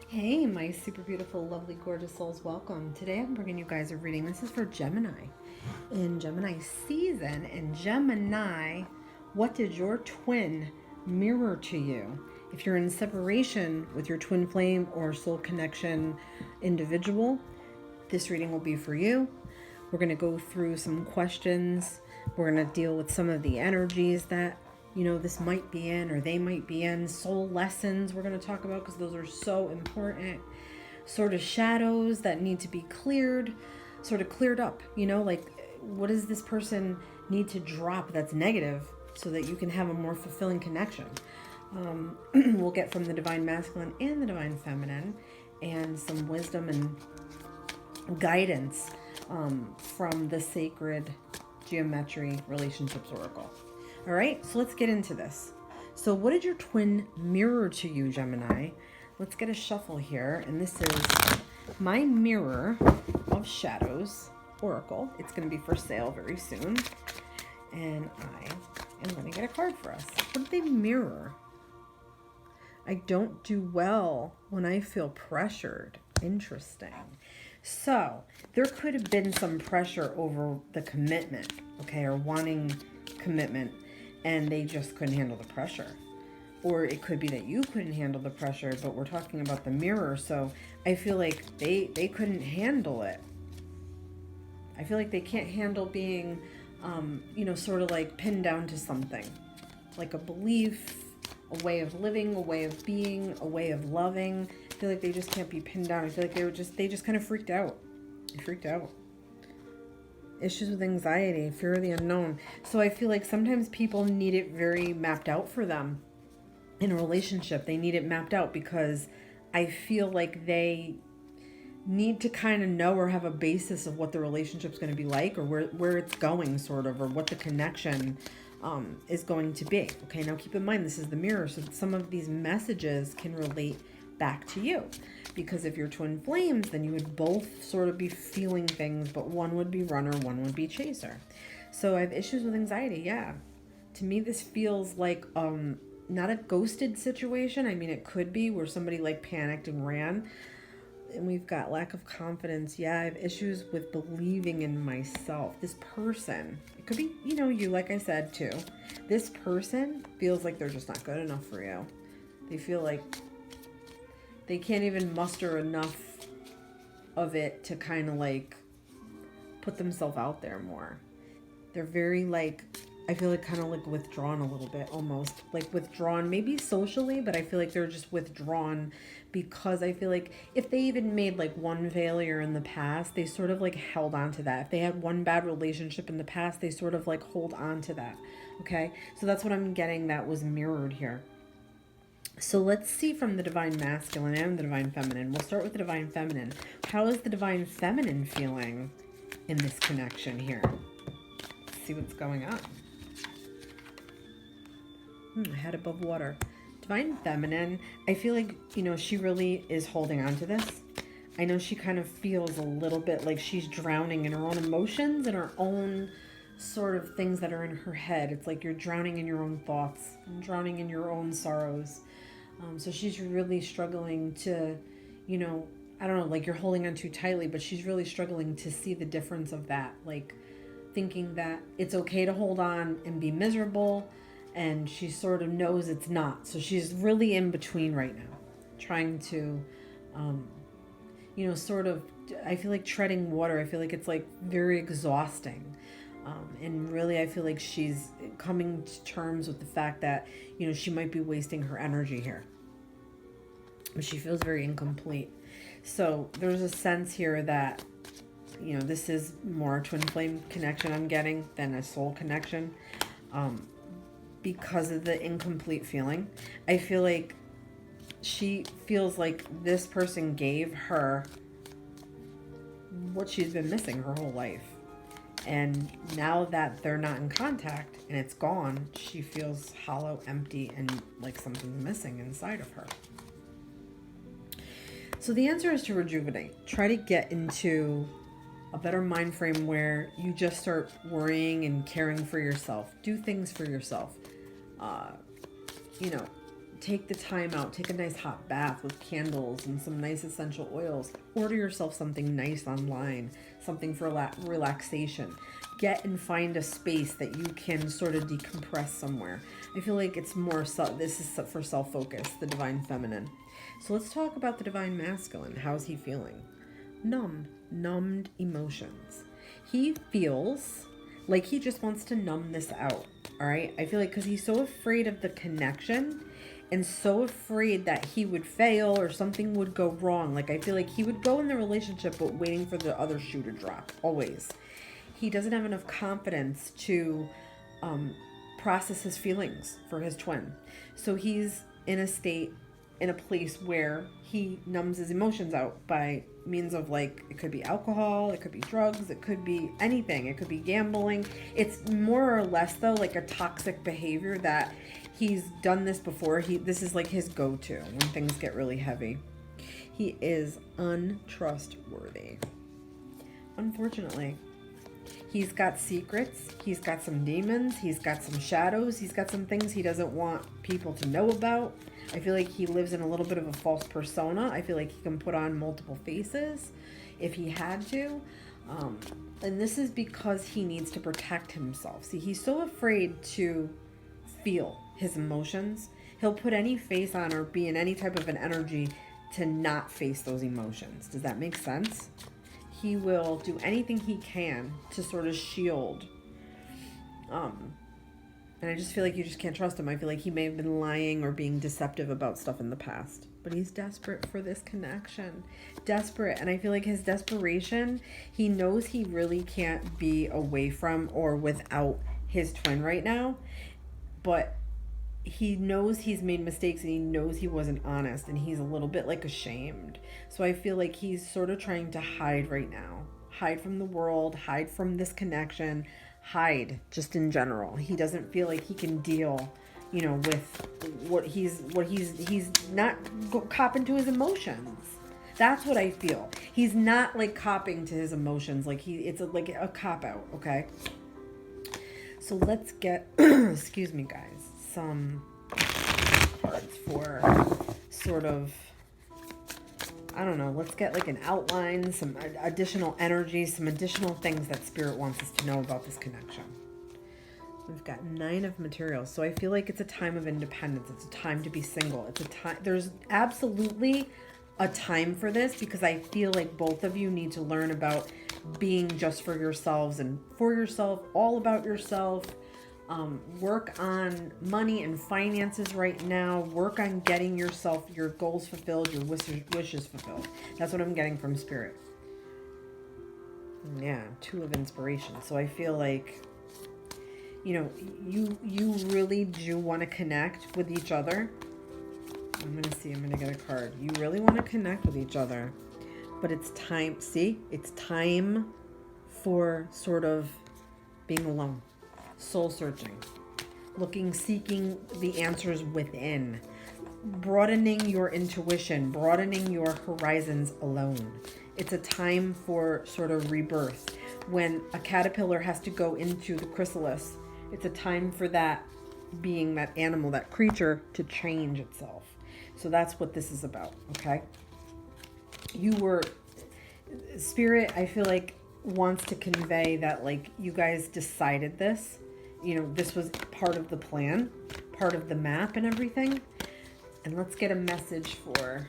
Hey, my super beautiful, lovely, gorgeous souls, welcome. Today I'm bringing you guys a reading. This is for Gemini. In Gemini season, and Gemini, what did your twin mirror to you? If you're in separation with your twin flame or soul connection individual, this reading will be for you. We're going to go through some questions. We're going to deal with some of the energies that this might be in or they might be in. Soul lessons we're going to talk about because those are so important. Sort of shadows that need to be cleared, sort of cleared up, like what does this person need to drop that's negative so that you can have a more fulfilling connection. We'll get from the divine masculine and the divine feminine and some wisdom and guidance from the sacred geometry relationships oracle. All right, so let's get into this. So what did your twin mirror to you, Gemini? Let's get a shuffle here. And this is my mirror of shadows oracle. It's going to be for sale very soon. And I am going to get a card for us. What did they mirror? I don't do well when I feel pressured. Interesting. So there could have been some pressure over the commitment, okay, or wanting commitment, and they just couldn't handle the pressure. Or it could be that you couldn't handle the pressure, but we're talking about the mirror, so I feel like they couldn't handle it. I feel like they can't handle being, sort of like pinned down to something. Like a belief, a way of living, a way of being, a way of loving. I feel like they just can't be pinned down. I feel like they just kind of freaked out. They freaked out. Issues with anxiety, fear of the unknown. So I feel like sometimes people need it very mapped out for them in a relationship. They need it mapped out because I feel like they need to kind of know or have a basis of what the relationship's going to be like, or where it's going, sort of, or what the connection is going to be. Okay, now keep in mind this is the mirror, so that some of these messages can relate back to you. Because if you're twin flames, then you would both sort of be feeling things, but one would be runner, one would be chaser. So I have issues with anxiety, yeah. To me, this feels like not a ghosted situation. I mean, it could be where somebody like panicked and ran. And we've got lack of confidence. Yeah, I have issues with believing in myself. This person, it could be, you, like I said, too. This person feels like they're just not good enough for you. They feel like they can't even muster enough of it to kind of like put themselves out there more. They're very like, I feel like kind of like withdrawn a little bit, almost like withdrawn, maybe socially, but I feel like they're just withdrawn because I feel like if they even made like one failure in the past, they sort of like held on to that. If they had one bad relationship in the past, they sort of like hold on to that. Okay, so that's what I'm getting that was mirrored here. So let's see from the divine masculine and the divine feminine. We'll start with the divine feminine. How is the divine feminine feeling in this connection here? Let's see what's going on. Head above water. Divine feminine, I feel like, she really is holding on to this. I know she kind of feels a little bit like she's drowning in her own emotions and her own sort of things that are in her head. It's like you're drowning in your own thoughts and drowning in your own sorrows. So she's really struggling to, I don't know, like you're holding on too tightly, but she's really struggling to see the difference of that. Like thinking that it's okay to hold on and be miserable, and she sort of knows it's not. So she's really in between right now, trying to, sort of, I feel like treading water. I feel like it's like very exhausting. And really, I feel like she's coming to terms with the fact that, she might be wasting her energy here. But she feels very incomplete. So there's a sense here that, this is more a twin flame connection I'm getting than a soul connection. Because of the incomplete feeling. I feel like she feels like this person gave her what she's been missing her whole life. And now that they're not in contact and it's gone, she feels hollow, empty, and like something's missing inside of her. So the answer is to rejuvenate. Try to get into a better mind frame where you just start worrying and caring for yourself. Do things for yourself. take the time out, take a nice hot bath with candles and some nice essential oils. Order yourself something nice online, something for relaxation. Get and find a space that you can sort of decompress somewhere. I feel like it's more, this is for self-focus, the divine feminine. So let's talk about the divine masculine. How's he feeling? Numbed emotions. He feels like he just wants to numb this out. All right. I feel like because he's so afraid of the connection and so afraid that he would fail or something would go wrong. Like, I feel like he would go in the relationship, but waiting for the other shoe to drop always. He doesn't have enough confidence to process his feelings for his twin. So he's in a place where he numbs his emotions out by means of, like, it could be alcohol, it could be drugs, it could be anything, it could be gambling. It's more or less, though, like a toxic behavior that he's done this before. This is like his go-to when things get really heavy. He is untrustworthy. Unfortunately, he's got secrets, he's got some demons, he's got some shadows, he's got some things he doesn't want people to know about. I feel like he lives in a little bit of a false persona. I feel like he can put on multiple faces if he had to. And this is because he needs to protect himself. See, he's so afraid to feel his emotions. He'll put any face on or be in any type of an energy to not face those emotions. Does that make sense? He will do anything he can to sort of shield. And I just feel like you just can't trust him. I feel like he may have been lying or being deceptive about stuff in the past. But he's desperate for this connection. Desperate. And I feel like his desperation, he knows he really can't be away from or without his twin right now. But he knows he's made mistakes and he knows he wasn't honest. And he's a little bit like ashamed. So I feel like he's sort of trying to hide right now. Hide from the world. Hide from this connection. Hide just in general. He doesn't feel like he can deal, with what he's not copping to his emotions. That's what I feel. He's not like copping to his emotions. Like it's like a cop out. Okay. So let's get, excuse me guys, some cards for sort of, I don't know, let's get like an outline, some additional energy, some additional things that Spirit wants us to know about this connection. We've got 9 of materials. So I feel like it's a time of independence. It's a time to be single. It's a time, there's absolutely a time for this because I feel like both of you need to learn about being just for yourselves and for yourself, all about yourself. Work on money and finances right now. Work on getting yourself, your goals fulfilled, your wishes fulfilled. That's what I'm getting from Spirit. Yeah, 2 of inspiration. So I feel like, you really do want to connect with each other. I'm going to get a card. You really want to connect with each other, but it's time. See, it's time for sort of being alone. Soul searching, seeking the answers within, broadening your intuition, broadening your horizons alone. It's a time for sort of rebirth. When a caterpillar has to go into the chrysalis, it's a time for that being, that animal, that creature, to change itself. So that's what this is about, okay? Spirit, I feel like, wants to convey that, like, you guys decided this. This was part of the plan, part of the map and everything. And let's get a message for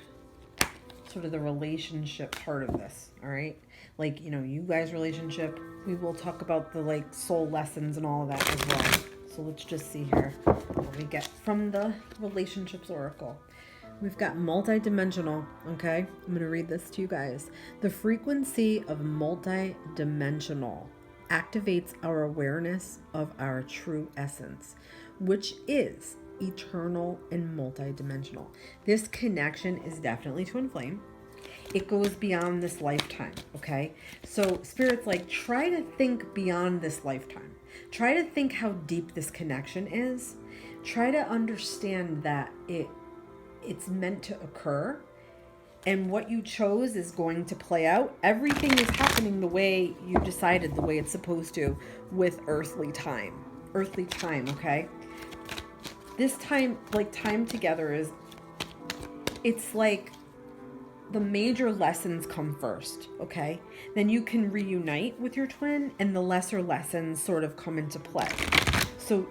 sort of the relationship part of this, all right? Like, you guys' relationship, we will talk about the, like, soul lessons and all of that as well. So let's just see here what we get from the Relationships Oracle. We've got multidimensional, okay? I'm going to read this to you guys. The frequency of multidimensional activates our awareness of our true essence, which is eternal and multidimensional. This connection is definitely twin flame. It goes beyond this lifetime, okay? So Spirit's like, try to think beyond this lifetime. Try to think how deep this connection is. Try to understand that it's meant to occur, and what you chose is going to play out. Everything is happening the way you decided, the way it's supposed to, with earthly time, okay? this time, like time together is, it's like the major lessons come first, okay? Then you can reunite with your twin and the lesser lessons sort of come into play. So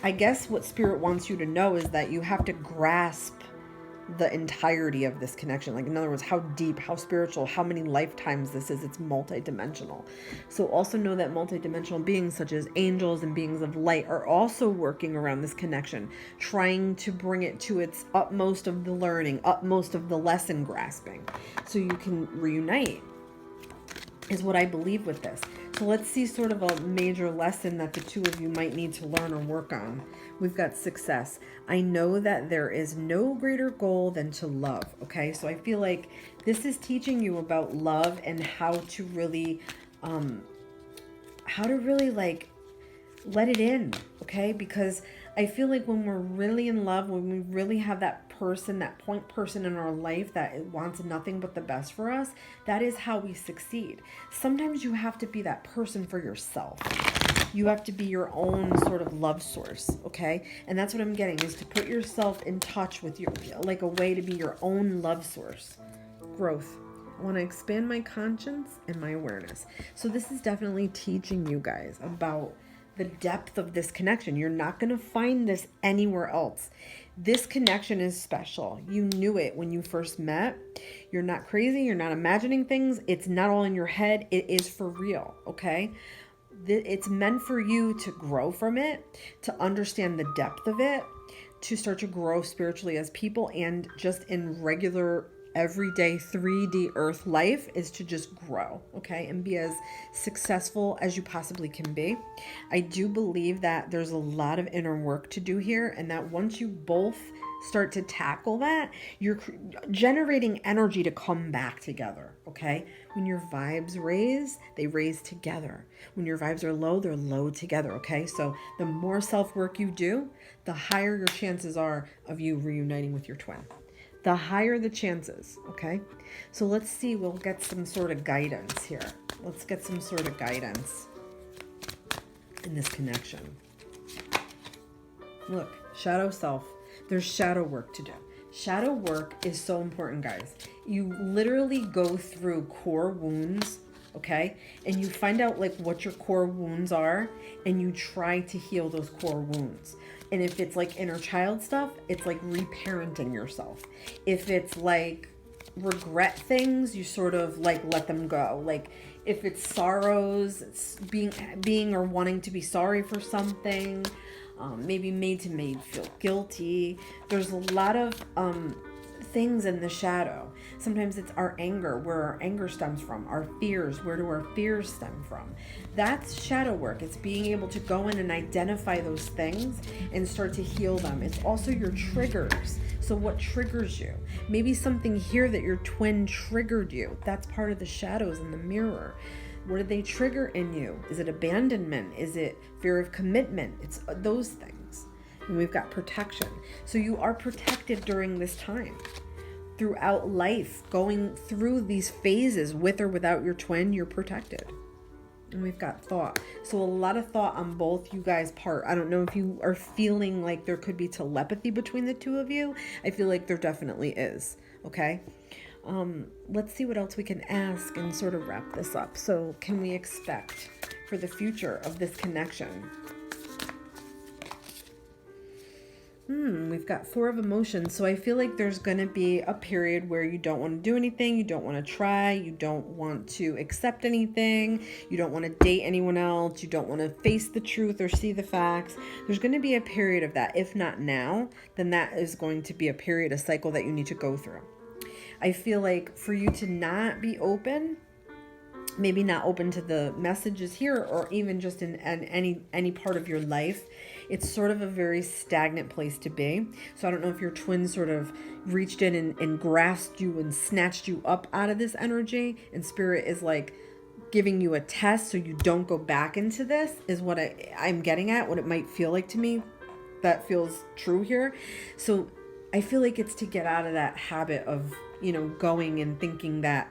I guess what Spirit wants you to know is that you have to grasp the entirety of this connection. Like, in other words, how deep, how spiritual, how many lifetimes this is. It's multidimensional. So also know that multidimensional beings such as angels and beings of light are also working around this connection, trying to bring it to its utmost of the learning, utmost of the lesson grasping, so you can reunite, is what I believe with this. So let's see sort of a major lesson that the two of you might need to learn or work on. We've got success. I know that there is no greater goal than to love. Okay, so I feel like this is teaching you about love and how to really like let it in. Okay, because I feel like when we're really in love, when we really have that person, that point person in our life that wants nothing but the best for us, that is how we succeed. Sometimes you have to be that person for yourself. You have to be your own sort of love source, okay? And that's what I'm getting, is to put yourself in touch with your, like a way to be your own love source. Growth. I want to expand my conscience and my awareness. So this is definitely teaching you guys about the depth of this connection. You're not going to find this anywhere else. This connection is special. You knew it when you first met. You're not crazy. You're not imagining things. It's not all in your head. It is for real, okay? It's meant for you to grow from it, to understand the depth of it, to start to grow spiritually as people, and just in regular everyday 3D earth life is to just grow, okay, and be as successful as you possibly can be. I do believe that there's a lot of inner work to do here, and that once you both start to tackle that, you're generating energy to come back together, okay? When your vibes raise, they raise together. When your vibes are low, they're low together, okay? So the more self-work you do, the higher your chances are of you reuniting with your twin. The higher the chances, okay? So let's see, we'll get some sort of guidance here. Let's get some sort of guidance in this connection. Look, shadow self. There's shadow work to do. Shadow work is so important, guys. You literally go through core wounds, okay? And you find out like what your core wounds are, and you try to heal those core wounds. And if it's like inner child stuff, it's like reparenting yourself. If it's like regret things, you sort of like let them go. Like if it's sorrows, it's being or wanting to be sorry for something, maybe made to feel guilty. There's a lot of things in the shadow. Sometimes it's our anger, where our anger stems from, our fears, where do our fears stem from? That's shadow work. It's being able to go in and identify those things and start to heal them. It's also your triggers. So what triggers you? Maybe something here that your twin triggered you. That's part of the shadows in the mirror. What did they trigger in you? Is it abandonment? Is it fear of commitment? It's those things. And we've got protection. So you are protected during this time. Throughout life, going through these phases with or without your twin, you're protected. And we've got thought. So a lot of thought on both you guys' part. I don't know if you are feeling like there could be telepathy between the two of you. I feel like there definitely is. Okay. Let's see what else we can ask and sort of wrap this up. So can we expect for the future of this connection? We've got 4 of emotions. So I feel like there's going to be a period where you don't want to do anything. You don't want to try. You don't want to accept anything. You don't want to date anyone else. You don't want to face the truth or see the facts. There's going to be a period of that. If not now, then that is going to be a period, a cycle that you need to go through. I feel like for you to not be open, maybe not open to the messages here, or even just in any part of your life, it's sort of a very stagnant place to be. So I don't know if your twin sort of reached in and grasped you and snatched you up out of this energy, and spirit is like giving you a test so you don't go back into this, is what I'm getting at, what it might feel like to me. That feels true here. So I feel like it's to get out of that habit of, going and thinking that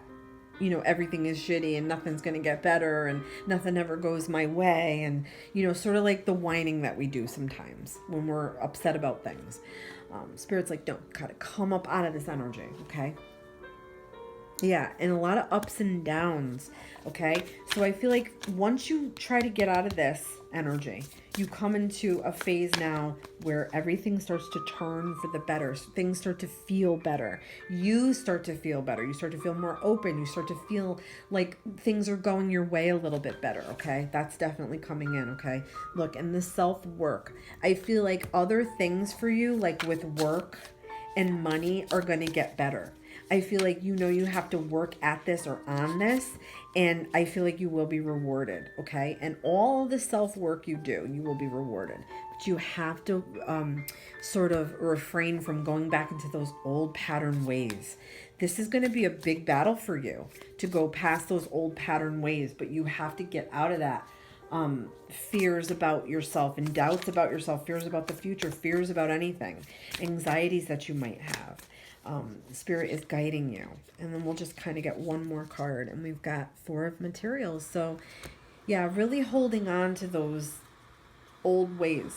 you know, everything is shitty and nothing's going to get better and nothing ever goes my way. And, you know, sort of like the whining that we do sometimes when we're upset about things. Spirit's like, don't, gotta come up out of this energy, okay? Yeah, and a lot of ups and downs, okay? So I feel like once you try to get out of this energy, you come into a phase now where everything starts to turn for the better. Things start to feel better. You start to feel better. You start to feel more open. You start to feel like things are going your way a little bit better, okay? That's definitely coming in, okay? Look, and the self-work. I feel like other things for you, like with work and money, are going to get better. I feel like you know you have to work at this or on this, and I feel like you will be rewarded, okay? And all the self-work you do, you will be rewarded. But you have to sort of refrain from going back into those old pattern ways. This is going to be a big battle for you to go past those old pattern ways, but you have to get out of that. Fears about yourself and doubts about yourself, fears about the future, fears about anything, anxieties that you might have. Spirit is guiding you. And then we'll just kind of get one more card, and we've got 4 of materials. So yeah, really holding on to those old ways.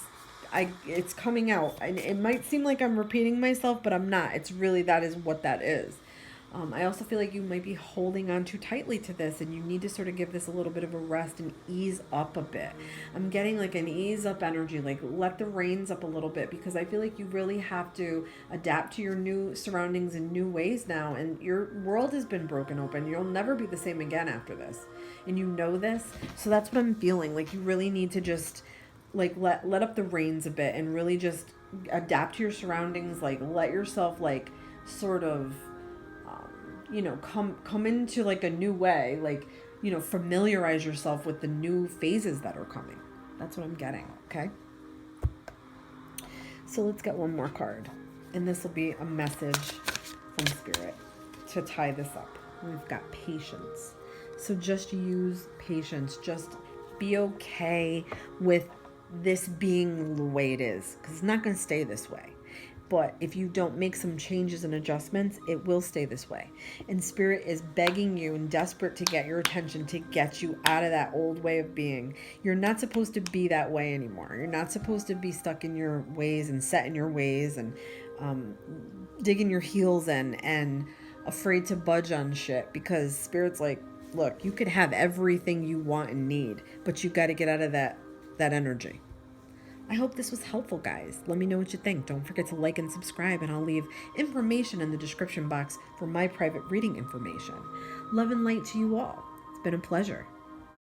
It's coming out, and it might seem like I'm repeating myself, but I'm not. It's really, that is what that is. I also feel like you might be holding on too tightly to this, and you need to sort of give this a little bit of a rest and ease up a bit. I'm getting like an ease up energy, like let the reins up a little bit, because I feel like you really have to adapt to your new surroundings in new ways now, and your world has been broken open. You'll never be the same again after this, and you know this. So that's what I'm feeling. Like you really need to just like let up the reins a bit and really just adapt to your surroundings. Like let yourself like sort of you know, come into like a new way, like, you know, familiarize yourself with the new phases that are coming. That's what I'm getting, okay? So let's get one more card, and this will be a message from Spirit to tie this up. We've got patience. So just use patience. Just be okay with this being the way it is, because it's not going to stay this way. But if you don't make some changes and adjustments, it will stay this way. And Spirit is begging you and desperate to get your attention, to get you out of that old way of being. You're not supposed to be that way anymore. You're not supposed to be stuck in your ways and set in your ways and digging your heels in and afraid to budge on shit, because Spirit's like, look, you could have everything you want and need, but you got to get out of that energy. I hope this was helpful, guys. Let me know what you think. Don't forget to like and subscribe, and I'll leave information in the description box for my private reading information. Love and light to you all. It's been a pleasure.